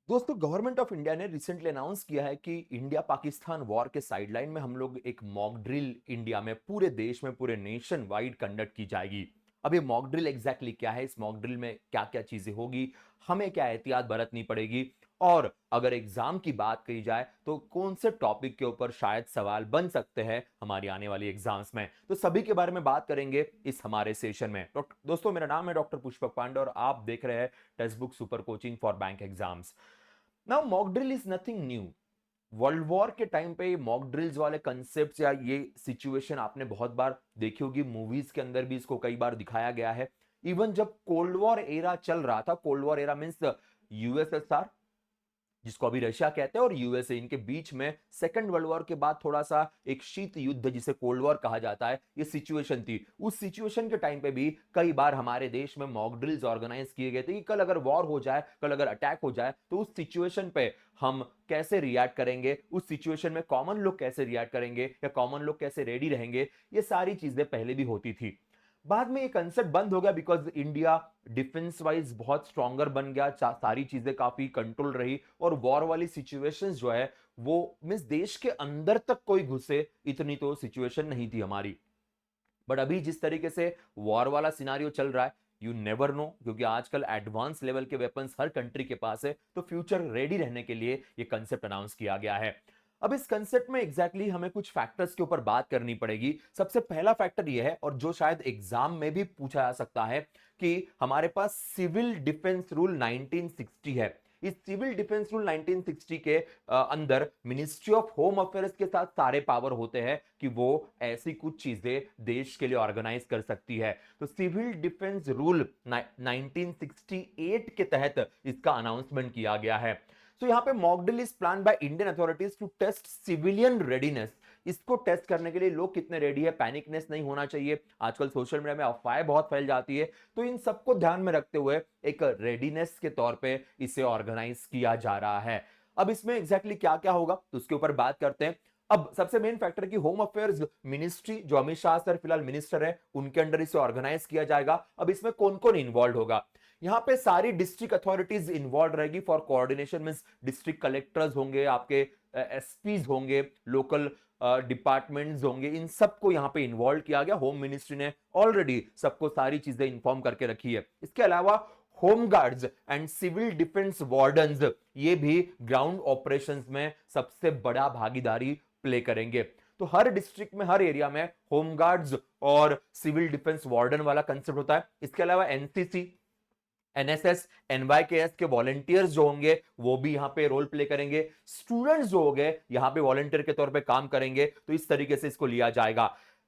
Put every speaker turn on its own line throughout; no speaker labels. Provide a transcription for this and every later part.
दोस्तों, government of India ने recently announce किया है कि इंडिया पाकिस्तान वॉर के साइडलाइन में हम लोग एक मॉक ड्रिल इंडिया में पूरे देश में पूरे नेशन वाइड कंडक्ट की जाएगी। अब ये मॉक ड्रिल एग्जैक्टली क्या है, इस मॉक ड्रिल में क्या क्या चीजें होगी, हमें क्या एहतियात बरतनी पड़ेगी, और अगर एग्जाम की बात कही जाए तो कौन से टॉपिक के ऊपर शायद सवाल बन सकते हैं हमारी आने वाली एग्जाम्स में, तो सभी के बारे में बात करेंगे इस हमारे सेशन में। दोस्तों, मेरा नाम है डॉक्टर पुष्पक पांडे और आप देख रहे हैं text book super coaching for bank exams. Now mock drill is nothing new. World war के टाइम पे मॉक ड्रिल्स वाले कंसेप्ट या ये सिचुएशन आपने बहुत बार देखी होगी, मूवीज के अंदर भी इसको कई बार दिखाया गया है। इवन जब कोल्ड वॉर एरा चल रहा था, cold war era means USSR, जिसको अभी रशिया कहते हैं, और यूएसए, इनके बीच में सेकंड वर्ल्ड वॉर के बाद थोड़ा सा एक शीत युद्ध जिसे कोल्ड वॉर कहा जाता है, ये सिचुएशन थी। उस सिचुएशन के टाइम पे भी कई बार हमारे देश में मॉक ड्रिल्स ऑर्गेनाइज किए गए थे कि कल अगर वॉर हो जाए, कल अगर अटैक हो जाए तो उस सिचुएशन पे हम कैसे रिएक्ट करेंगे, उस सिचुएशन में कॉमन लोग कैसे रिएक्ट करेंगे या कॉमन लोग कैसे रेडी रहेंगे, ये सारी चीजें पहले भी होती थी। बाद में ये कंसेप्ट बंद हो गया बिकॉज इंडिया डिफेंस वाइज बहुत स्ट्रॉन्गर बन गया, सारी चीजें काफी कंट्रोल रही, और वॉर वाली सिचुएशंस जो है वो मींस देश के अंदर तक कोई घुसे इतनी तो सिचुएशन नहीं थी हमारी। बट अभी जिस तरीके से वॉर वाला सिनारियो चल रहा है, यू नेवर नो, क्योंकि आजकल एडवांस लेवल के वेपन्स हर कंट्री के पास है, तो फ्यूचर रेडी रहने के लिए ये कंसेप्ट अनाउंस किया गया है। अब इस कंसेप्ट में एग्जैक्टली हमें कुछ फैक्टर्स के ऊपर बात करनी पड़ेगी। सबसे पहला फैक्टर यह है, और जो शायद एग्जाम में भी पूछा जा सकता है, कि हमारे पास सिविल डिफेंस रूल 1960 है। इस सिविल डिफेंस रूल 1960 के अंदर मिनिस्ट्री ऑफ होम अफेयर्स के साथ सारे पावर होते हैं कि वो ऐसी कुछ चीजें देश के लिए ऑर्गेनाइज कर सकती है। तो सिविल डिफेंस रूल 1968 के तहत इसका अनाउंसमेंट किया गया है। तो यहां पे mock drill is plan by Indian authorities to test civilian readiness. इसको टेस्ट करने के लिए लोग कितने रेडी है, पैनिकनेस नहीं होना चाहिए। आजकल सोशल मीडिया में अफवाहें बहुत फैल जाती है, तो इन सबको ध्यान में रखते हुए एक रेडीनेस के तौर पे इसे ऑर्गेनाइज किया जा रहा है। अब इसमें एग्जैक्टली क्या क्या होगा तो उसके ऊपर बात करते हैं। अब सबसे मेन फैक्टर की होम अफेयर्स मिनिस्ट्री, जो अमित शाह सर फिलहाल मिनिस्टर है, उनके अंडर इसे ऑर्गेनाइज किया जाएगा। अब इसमें कौन कौन इन्वॉल्व होगा, यहां पे सारी डिस्ट्रिक्ट अथॉरिटीज इन्वॉल्व रहेगी for coordination, means district collectors होंगे, आपके एसपीज होंगे, लोकल डिपार्टमेंट्स होंगे, इन सबको यहां पे इन्वॉल्व किया गया। होम मिनिस्ट्री ने ऑलरेडी सबको सारी चीजें इंफॉर्म करके रखी है। इसके अलावा home guards and civil defence wardens, ये भी ग्राउंड ऑपरेशंस में सबसे बड़ा भागीदारी प्ले करेंगे। तो हर डिस्ट्रिक्ट में, हर एरिया में होम गार्ड्स और सिविल डिफेंस वार्डन वाला कंसेप्ट होता है। इसके अलावा एनसीसी, एनएसएस, एनवाईकेएस के वॉलंटियर्स जो होंगे वो भी यहां पे रोल प्ले करेंगे। स्टूडेंट्स जो होंगे यहां पे वॉलंटियर के तौर पे काम करेंगे। तो इस तरीके से इसको लिया जाएगा।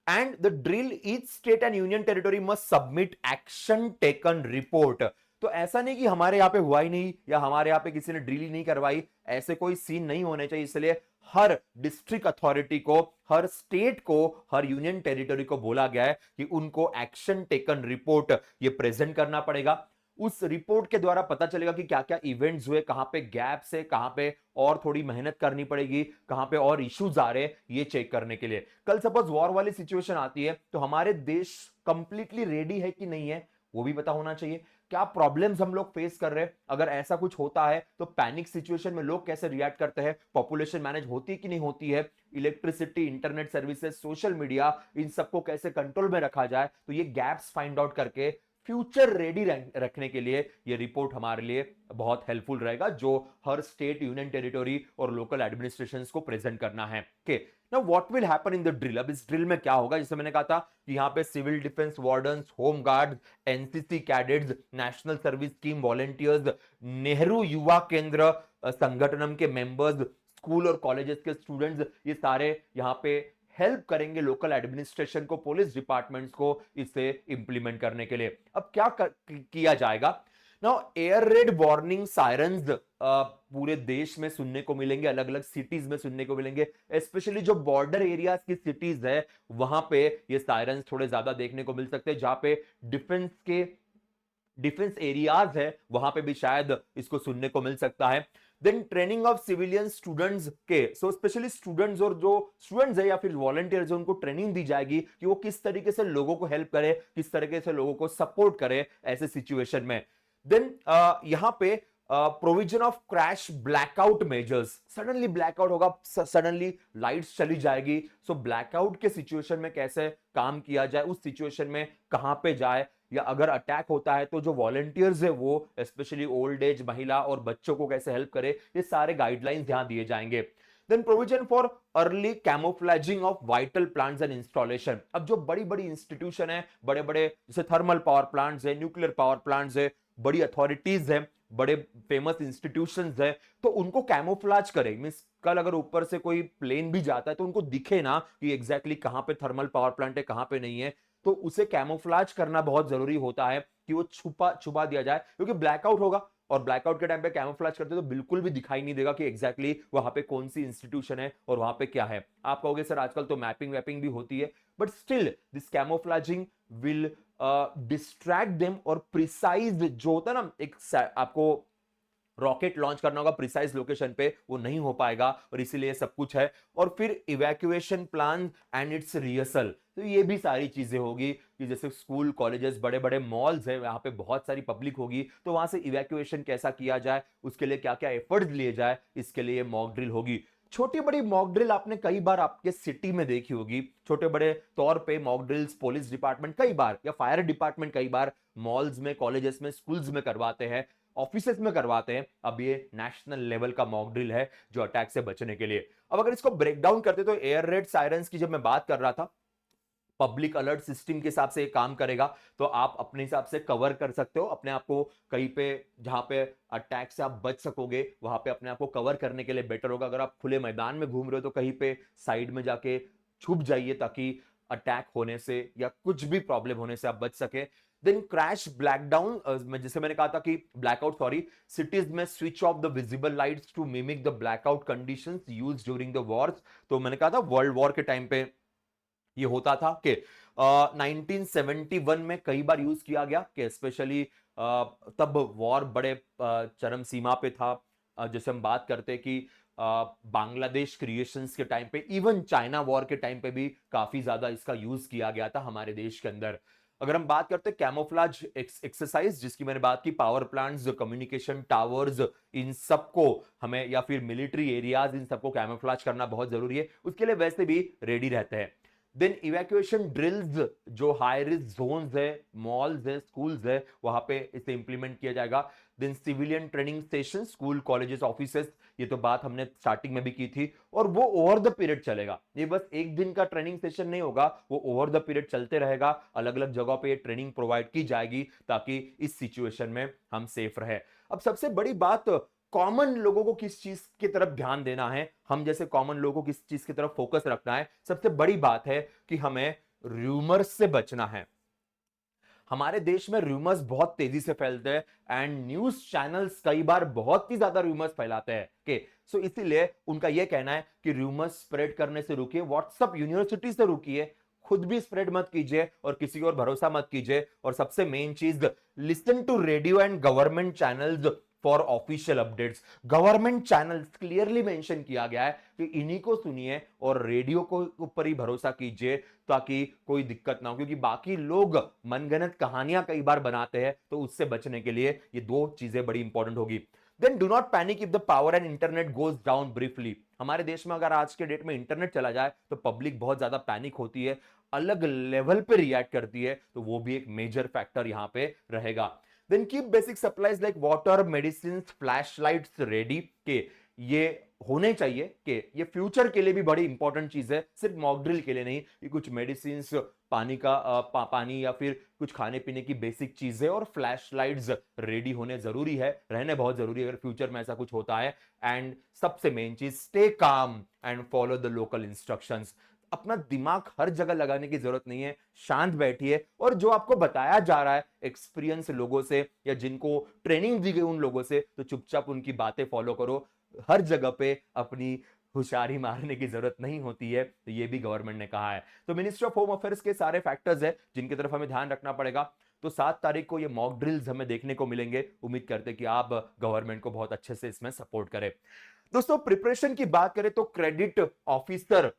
And the drill, each state and union territory must submit action taken report. तो ऐसा नहीं कि हमारे यहां पे हुआ ही नहीं या हमारे यहां पे किसी ने ड्रिल ही नहीं करवाई, ऐसे कोई सीन नहीं होने चाहिए। इसलिए हर डिस्ट्रिक्ट अथॉरिटी को, हर स्टेट को, हर यूनियन टेरिटरी को बोला गया है कि उनको एक्शन टेकन रिपोर्ट ये प्रेजेंट करना पड़ेगा। उस रिपोर्ट के द्वारा पता चलेगा कि क्या क्या इवेंट्स हुए, कहां पे गैप्स है, कहां पे और थोड़ी मेहनत करनी पड़ेगी, कहां पे और इश्यूज आ रहे हैं, ये चेक करने के लिए। कल सपोज वॉर वाली सिचुएशन आती है तो हमारे देश कंप्लीटली रेडी है कि नहीं है वो भी पता होना चाहिए। क्या प्रॉब्लम्स हम लोग फेस कर रहे हैं, अगर ऐसा कुछ होता है तो पैनिक सिचुएशन में लोग कैसे रिएक्ट करते हैं, पॉपुलेशन मैनेज होती है कि नहीं होती है, electricity, internet services, social media, इन सबको कैसे कंट्रोल में रखा जाए। तो ये गैप्स फाइंड आउट करके फ्यूचर रेडी रखने के लिए ये रिपोर्ट हमारे लिए बहुत हेल्पफुल रहेगा, जो हर स्टेट, यूनियन टेरिटरी और लोकल एडमिनिस्ट्रेशंस को प्रेजेंट करना है। Okay, now what will happen in the drill. अब इस ड्रिल में क्या होगा, जैसे मैंने कहा था कि यहां पे civil defence wardens, home guard, NCC cadets, national service scheme volunteers, Nehru Yuva Kendra Sangathanam के मेंबर्स, स्कूल और कॉलेजेस के स्टूडेंट्स, ये सारे यहां पे हेल्प करेंगे लोकल एडमिनिस्ट्रेशन को, पुलिस डिपार्टमेंट्स को इसे इंप्लीमेंट करने के लिए। अब क्या किया जाएगा। Now air red warning sirens पूरे देश में सुनने को मिलेंगे, अलग अलग सिटीज में सुनने को मिलेंगे। स्पेशली जो बॉर्डर एरियाज की सिटीज है वहां पे ये सायरन्स थोड़े ज्यादा देखने को मिल सकते हैं, जहां पे डिफेंस एरियाज है वहां पे भी शायद इसको सुनने को मिल सकता है। Then training of civilian students के, सो स्पेशली स्टूडेंट्स, और जो स्टूडेंट्स है या फिर वॉलंटियर्स है उनको ट्रेनिंग दी जाएगी कि वो किस तरीके से लोगों को हेल्प करे, किस तरीके से लोगों को सपोर्ट करे ऐसे सिचुएशन में। देन यहां पे provision of crash blackout measures, suddenly blackout होगा, सडनली लाइट्स चली जाएगी, सो ब्लैकआउट के सिचुएशन में कैसे काम किया जाए, उस सिचुएशन में कहां पे जाए, या अगर अटैक होता है तो जो वॉलंटियर्स है वो स्पेशली ओल्ड एज, महिला और बच्चों को कैसे हेल्प करे, ये सारे गाइडलाइंस यहां दिए जाएंगे। Then provision for early camouflaging of vital plants and installation. अब जो बड़ी बड़ी इंस्टीट्यूशन है, बड़े बड़े जैसे थर्मल पावर प्लांट्स है, न्यूक्लियर पावर प्लांट्स है, बड़ी अथॉरिटीज है, बड़े फेमस इंस्टीट्यूशंस है, तो उनको कैमोफ्लाज करे, मींस कल अगर ऊपर से कोई प्लेन भी जाता है तो उनको दिखे ना कि एग्जैक्टली कहां पे थर्मल पावर प्लांट है, कहां पे नहीं है, तो उसे कैमोफ्लाज करना बहुत जरूरी होता है कि वो छुपा छुपा दिया जाए, क्योंकि ब्लैकआउट होगा और ब्लैकआउट के टाइम पे कैमोफ्लेज करते तो बिल्कुल भी दिखाई नहीं देगा कि एग्जैक्टली वहां पे कौन सी इंस्टीट्यूशन है और वहां पे क्या है। आप कहोगे सर आजकल तो मैपिंग वैपिंग भी होती है, but still this camouflaging will distract them, और प्रिसाइज जो होता है ना, एक आपको रॉकेट लॉन्च करना होगा प्रिसाइज लोकेशन पे, वो नहीं हो पाएगा, और इसीलिए सब कुछ है। और फिर evacuation plan and it's rehearsal, तो ये भी सारी चीजें होगी कि जैसे स्कूल कॉलेजेस बड़े बड़े मॉल्स है, वहां पे बहुत सारी पब्लिक होगी, तो वहां से इवैक्यूएशन कैसा किया जाए, उसके लिए क्या क्या एफर्ट्स लिए जाए, इसके लिए मॉक ड्रिल होगी। छोटी बड़ी मॉक ड्रिल आपने कई बार आपके सिटी में देखी होगी, छोटे बड़े तौर पे मॉक ड्रिल्स पुलिस डिपार्टमेंट कई बार या फायर डिपार्टमेंट कई बार मॉल्स में, कॉलेजेस में, स्कूल्स में करवाते हैं, ऑफिसेस में करवाते हैं। अब ये नेशनल लेवल का मॉक ड्रिल है जो अटैक से बचने के लिए। अब अगर इसको ब्रेक डाउन करते तो एयर रेड सायरन्स की जब मैं बात कर रहा था, पब्लिक अलर्ट सिस्टम के हिसाब से ये काम करेगा, तो आप अपने हिसाब से कवर कर सकते हो अपने आप को, कहीं पे जहां पे अटैक से आप बच सकोगे वहां पे अपने आप को कवर करने के लिए बेटर होगा। अगर आप खुले मैदान में घूम रहे हो तो कहीं पे साइड में जाके छुप जाइए ताकि अटैक होने से या कुछ भी प्रॉब्लम होने से आप बच सके। देन क्रैश ब्लैकडाउन, जैसे मैंने कहा था कि ब्लैकआउट सॉरी, सिटीज में switch off the visible lights to mimic the blackout conditions used during the wars. तो मैंने कहा था वर्ल्ड वॉर के टाइम पे ये होता था कि 1971 में कई बार यूज किया गया, कि स्पेशली तब वॉर बड़े चरम सीमा पे था। जैसे हम बात करते कि बांग्लादेश क्रिएशंस के टाइम पे, इवन चाइना वॉर के टाइम पे भी काफी ज्यादा इसका यूज किया गया था हमारे देश के अंदर। अगर हम बात करते हैं कैमोफ्लाज एक्सरसाइज, जिसकी मैंने बात की, पावर प्लांट्स, कम्युनिकेशन टावर्स, इन सबको हमें, या फिर मिलिट्री एरियाज, इन सबको कैमोफ्लाज करना बहुत जरूरी है, उसके लिए वैसे भी रेडी रहते हैं। देन इवैक्यूएशन ड्रिल्स, जो हाई रिस्क जोन्स है, मॉल्स है, स्कूल्स है, वहां पे इसे इंप्लीमेंट किया जाएगा। Then civilian training station, school colleges offices, ये तो बात हमने स्टार्टिंग में भी की थी, और वो ओवर द पीरियड चलेगा, ये बस एक दिन का ट्रेनिंग सेशन नहीं होगा, वो ओवर द पीरियड चलते रहेगा, अलग अलग जगह पे ये ट्रेनिंग प्रोवाइड की जाएगी ताकि इस सिचुएशन में हम सेफ रहे। अब सबसे बड़ी बात, कॉमन लोगों को किस चीज की तरफ ध्यान देना है, हम जैसे कॉमन लोगों को किस चीज की तरफ फोकस रखना है। सबसे बड़ी बात है कि हमें रूमर्स से बचना है। हमारे देश में रूमर्स बहुत तेजी से फैलते हैं, एंड न्यूज चैनल्स कई बार बहुत ही ज्यादा रूमर्स फैलाते हैं कि, सो इसीलिए उनका यह कहना है कि रूमर्स स्प्रेड करने से रुकिए, व्हाट्सएप यूनिवर्सिटी से रुकिए, खुद भी स्प्रेड मत कीजिए और किसी और भरोसा मत कीजिए। और सबसे मेन चीज, listen to radio and government channels for official updates. Government channels clearly mention किया गया है कि इन्हीं को सुनिए और रेडियो को ऊपर ही भरोसा कीजिए ताकि कोई दिक्कत ना हो, क्योंकि बाकी लोग मनगढ़ंत कहानियां कई बार बनाते हैं, तो उससे बचने के लिए ये दो चीजें बड़ी इंपॉर्टेंट होगी। Then do not panic if the power and internet goes down briefly. हमारे देश में अगर आज के डेट में इंटरनेट चला जाए तो पब्लिक बहुत ज्यादा पैनिक होती है, अलग लेवल पे रिएक्ट करती है, तो वो भी एक मेजर फैक्टर यहां पे रहेगा। Then keep basic supplies like water, medicine, flash lights ready, के ये होने चाहिए, कि ये फ्यूचर के लिए भी बड़ी इंपॉर्टेंट चीज है, सिर्फ मॉक ड्रिल के लिए नहीं, कि कुछ मेडिसिन, पानी का पानी या फिर कुछ खाने पीने की बेसिक चीजें और फ्लैश लाइट्स रेडी होने जरूरी है, रहने बहुत जरूरी है अगर फ्यूचर में ऐसा कुछ होता है। एंड सबसे मेन चीज, stay calm and follow the local instructions. अपना दिमाग हर जगह लगाने की जरूरत नहीं है, शांत बैठिए और जो आपको बताया जा रहा है एक्सपीरियंस लोगों से या जिनको ट्रेनिंग दी गई उन लोगों से, तो चुपचाप उनकी बातें फॉलो करो। हर जगह पे अपनी होशियारी मारने की जरूरत नहीं होती है, तो ये भी गवर्नमेंट ने कहा है। तो मिनिस्ट्री ऑफ होम अफेयर्स के सारे फैक्टर्स है जिनकी तरफ हमें ध्यान रखना पड़ेगा। तो 7 तारीख को ये मॉक ड्रिल्स हमें देखने को मिलेंगे, उम्मीद करते कि आप गवर्नमेंट को बहुत अच्छे से इसमें सपोर्ट करें। दोस्तों प्रिपरेशन की बात करें तो क्रेडिट ऑफिसर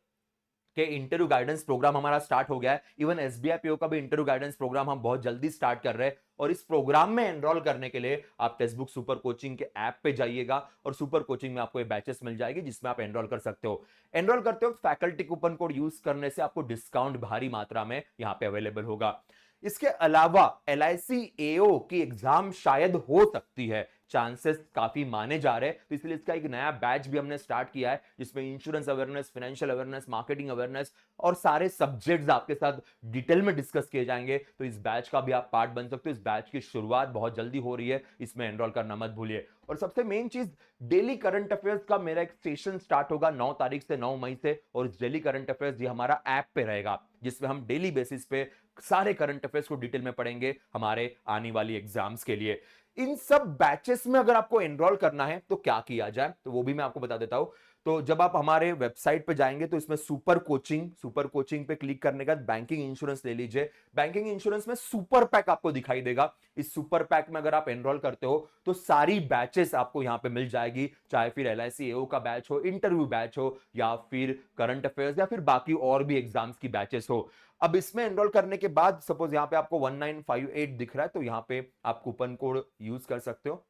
के इंटरव्यू गाइडेंस प्रोग्राम हमारा स्टार्ट हो गया है। इवन एसबीआई पीओ का भी इंटरव्यू गाइडेंस प्रोग्राम हम बहुत जल्दी स्टार्ट कर रहे हैं। और इस प्रोग्राम में एनरोल करने के लिए आप टेक्स्ट बुक सुपर कोचिंग के ऐप पे जाइएगा और सुपर कोचिंग में आपको ये बैचेस मिल जाएगी जिसमें आप एनरोल कर सकते हो। एनरोल करते हो फैकल्टी कूपन कोड यूज करने से आपको डिस्काउंट भारी मात्रा में यहां पे अवेलेबल होगा। इसके अलावा LIC AO की एग्जाम शायद हो सकती है, चांसेस काफी माने जा रहे हैं, तो इसलिए इसका एक नया बैच भी हमने स्टार्ट किया है जिसमें insurance awareness, financial awareness, marketing awareness और सारे सब्जेक्ट्स आपके साथ डिटेल में डिस्कस किए जाएंगे। तो इस बैच का भी आप पार्ट बन सकते हो। इस बैच की शुरुआत बहुत जल्दी हो रही है, इसमें एनरोल करना मत भूलिए। और सबसे मेन चीज, डेली करंट अफेयर्स का मेरा एक सेशन स्टार्ट होगा 9 तारीख से 9 मई से, और इस डेली करंट अफेयर्स ये हमारा ऐप पे रहेगा जिसमें हम डेली बेसिस पे सारे करंट अफेयर्स को डिटेल में पढ़ेंगे हमारे आने वाली एग्जाम्स के लिए। इन सब बैचेस में अगर आपको एनरोल करना है तो क्या किया जाए, तो वो भी मैं आपको बता देता हूं। तो जब आप हमारे वेबसाइट पे जाएंगे तो इसमें सुपर कोचिंग पे क्लिक करने के बाद बैंकिंग इंश्योरेंस ले लीजिए। बैंकिंग इंश्योरेंस में सुपर पैक आपको दिखाई देगा। इस सुपर पैक में अगर आप एनरोल करते हो तो सारी बैचेस आपको यहां पे मिल जाएगी, चाहे फिर LIC AO का बैच हो, इंटरव्यू बैच हो, या फिर करंट अफेयर्स, या फिर बाकी और भी एग्जाम्स की बैचेस हो। अब इसमें एनरोल करने के बाद सपोज यहां पे आपको 1958 दिख रहा है, तो यहां पे आप कूपन कोड यूज कर सकते हो।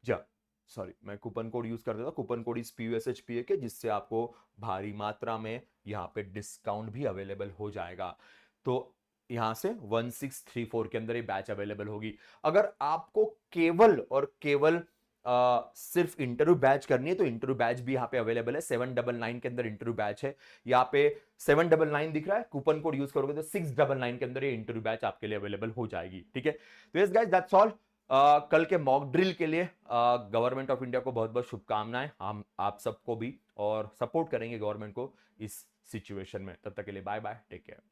जा सॉरी, मैं कूपन कोड यूज कर देता हूं। कूपन कोड इस PUSHPA के, जिससे आपको भारी मात्रा में यहां पे डिस्काउंट भी अवेलेबल हो जाएगा। तो यहां से 1634 के अंदर ये बैच अवेलेबल होगी। अगर आपको केवल और केवल सिर्फ इंटरव्यू बैच करनी है तो इंटरव्यू बैच भी यहाँ पे अवेलेबल है। 799 के अंदर इंटरव्यू बैच है। यहाँ पे 799 दिख रहा है, कूपन कोड यूज करोगे तो 699 के अंदर ये इंटरव्यू बैच आपके लिए अवेलेबल हो जाएगी। ठीक है, तो यस गाइस, दैट्स ऑल। कल के मॉक ड्रिल के लिए गवर्नमेंट ऑफ इंडिया को बहुत बहुत शुभकामनाएं। हम आप सबको भी, और सपोर्ट करेंगे गवर्नमेंट को इस सिचुएशन में। तब तक के लिए बाय बाय, टेक केयर।